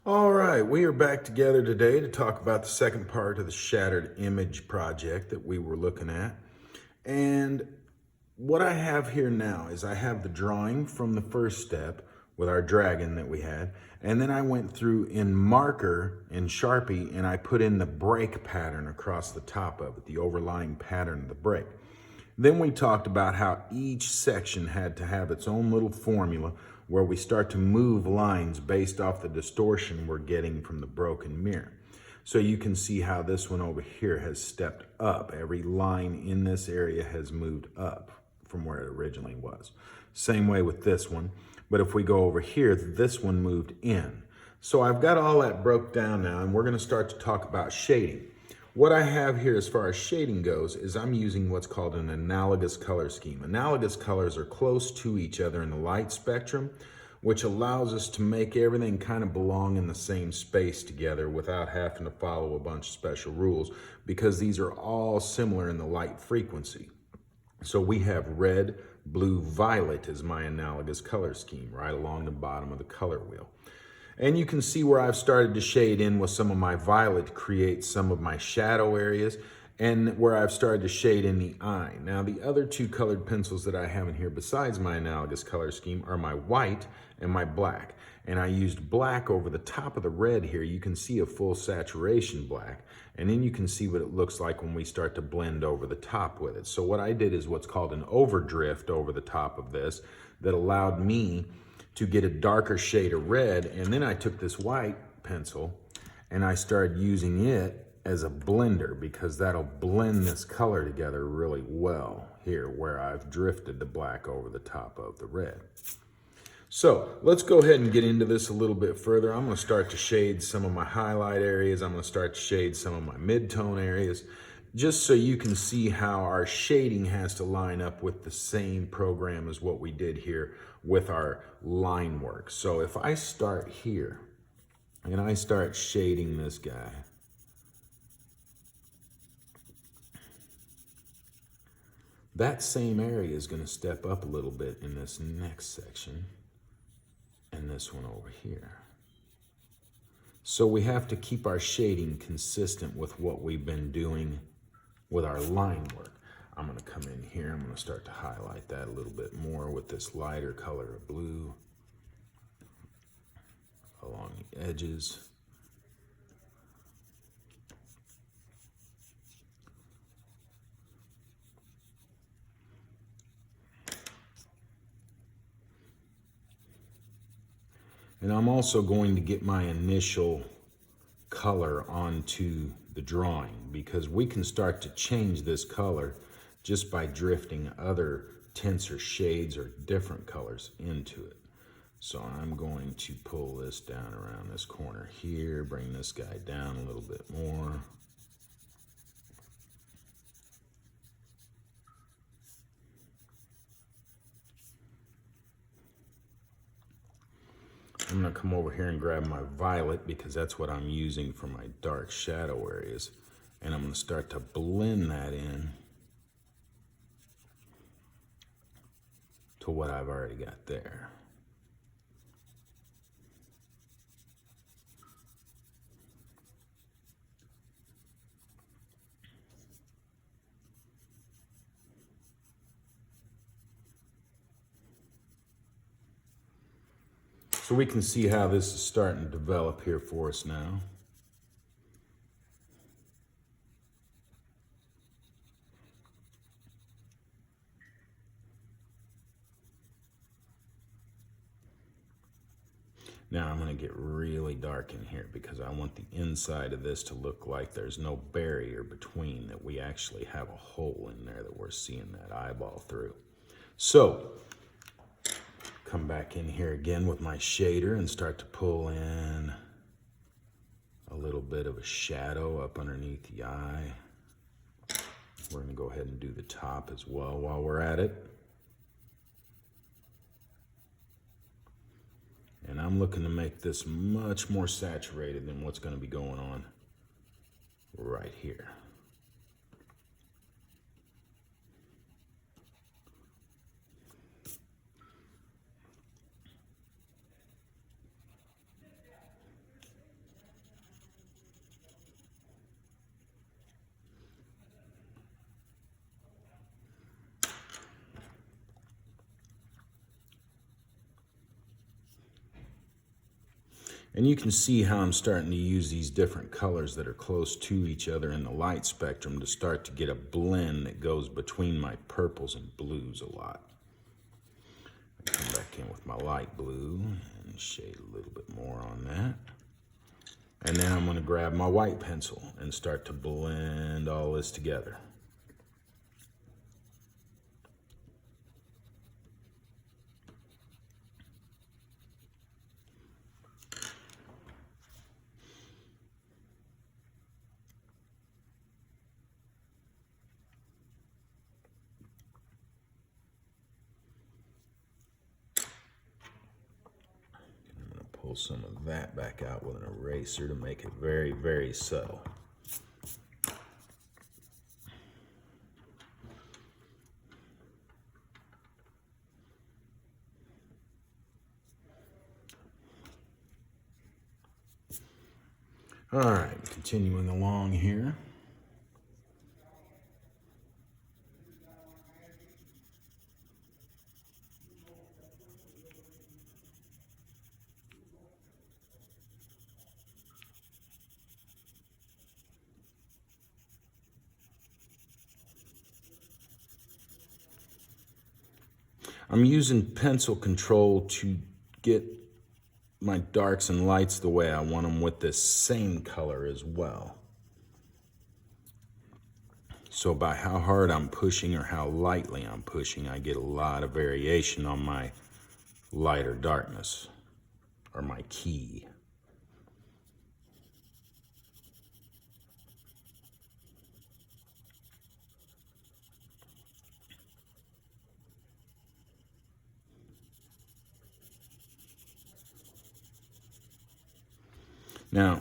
All right, we are back together today to talk about the second part of the shattered image project that we were looking at. And what I have here now is I have the drawing from the first step with our dragon that we had. And then I went through in marker in Sharpie and I put in the break pattern across the top of it, the overlying pattern of the break. Then we talked about how each section had to have its own little formula where we start to move lines based off the distortion we're getting from the broken mirror. So you can see how this one over here has stepped up. Every line in this area has moved up from where it originally was. Same way with this one. But if we go over here, this one moved in. So I've got all that broke down now, and we're going to start to talk about shading. What I have here as far as shading goes is I'm using what's called an analogous color scheme. Analogous colors are close to each other in the light spectrum, which allows us to make everything kind of belong in the same space together without having to follow a bunch of special rules, because these are all similar in the light frequency. So we have red, blue, violet as my analogous color scheme right along the bottom of the color wheel. And you can see where I've started to shade in with some of my violet to create some of my shadow areas, and where I've started to shade in the eye. Now, the other two colored pencils that I have in here besides my analogous color scheme are my white and my black. And I used black over the top of the red here. You can see a full saturation black, and then you can see what it looks like when we start to blend over the top with it. So what I did is what's called an overdrift over the top of this that allowed me to get a darker shade of red. And then I took this white pencil and I started using it as a blender, because that'll blend this color together really well here where I've drifted the black over the top of the red. So let's go ahead and get into this a little bit further. I'm going to start to shade some of my highlight areas. I'm going to start to shade some of my mid-tone areas, just so you can see how our shading has to line up with the same program as what we did here with our line work. So if I start here and I start shading this guy, that same area is going to step up a little bit in this next section and this one over here. So we have to keep our shading consistent with what we've been doing with our line work. I'm going to come in here, I'm going to start to highlight that a little bit more with this lighter color of blue along the edges. And I'm also going to get my initial color onto the drawing, because we can start to change this color just by drifting other tints or shades or different colors into it. So I'm going to pull this down around this corner here, bring this guy down a little bit more. I'm going to come over here and grab my violet, because that's what I'm using for my dark shadow areas. And I'm going to start to blend that in to what I've already got there. So we can see how this is starting to develop here for us now. Now I'm going to get really dark in here, because I want the inside of this to look like there's no barrier between, that we actually have a hole in there that we're seeing that eyeball through. So come back in here again with my shader and start to pull in a little bit of a shadow up underneath the eye. We're going to go ahead and do the top as well while we're at it. And I'm looking to make this much more saturated than what's going to be going on right here. And you can see how I'm starting to use these different colors that are close to each other in the light spectrum to start to get a blend that goes between my purples and blues a lot. Come back in with my light blue and shade a little bit more on that. And then I'm going to grab my white pencil and start to blend all this together. Pull some of that back out with an eraser to make it very, very subtle. All right, continuing along here. I'm using pencil control to get my darks and lights the way I want them with this same color as well. So by how hard I'm pushing or how lightly I'm pushing, I get a lot of variation on my light or darkness, or my key. Now,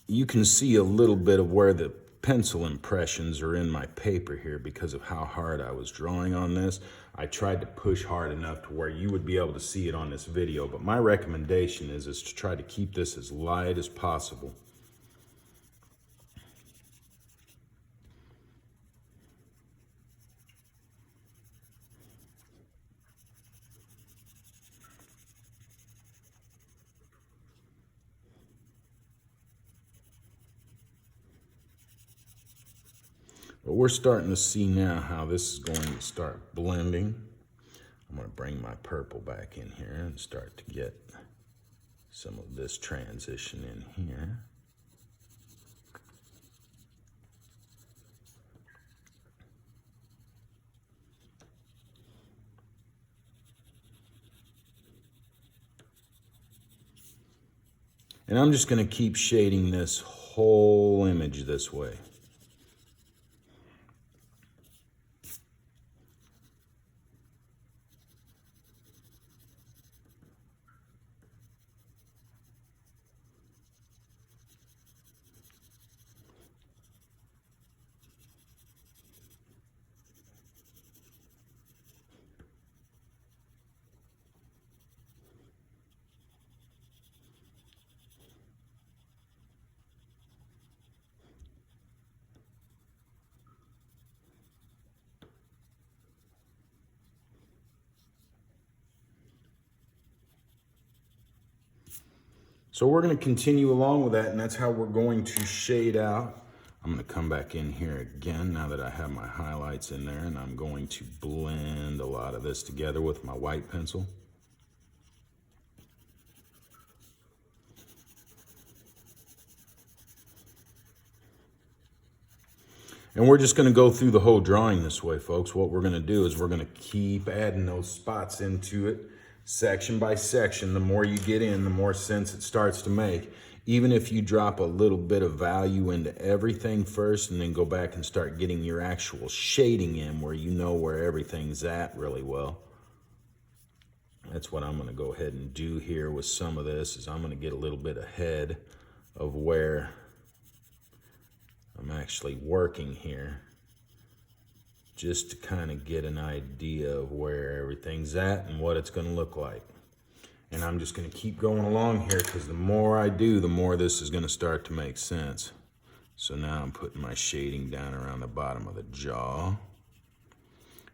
you can see a little bit of where the pencil impressions are in my paper here because of how hard I was drawing on this. I tried to push hard enough to where you would be able to see it on this video, but my recommendation is to try to keep this as light as possible. But we're starting to see now how this is going to start blending. I'm going to bring my purple back in here and start to get some of this transition in here. And I'm just going to keep shading this whole image this way. So we're going to continue along with that, and that's how we're going to shade out. I'm going to come back in here again now that I have my highlights in there, and I'm going to blend a lot of this together with my white pencil. And we're just going to go through the whole drawing this way, folks. What we're going to do is we're going to keep adding those spots into it, section by section. The more you get in, the more sense it starts to make. Even if you drop a little bit of value into everything first and then go back and start getting your actual shading in where you know where everything's at really well. That's what I'm going to go ahead and do here with some of this, is I'm going to get a little bit ahead of where I'm actually working here, just to kind of get an idea of where everything's at and what it's going to look like. And I'm just going to keep going along here, because the more I do, the more this is going to start to make sense. So now I'm putting my shading down around the bottom of the jaw.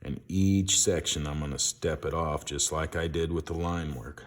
And each section I'm going to step it off just like I did with the line work.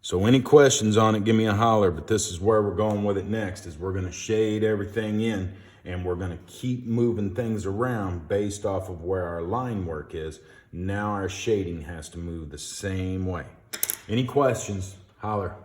So any questions on it, give me a holler, but this is where we're going with it next, is we're gonna shade everything in and we're gonna keep moving things around based off of where our line work is. Now our shading has to move the same way. Any questions, holler.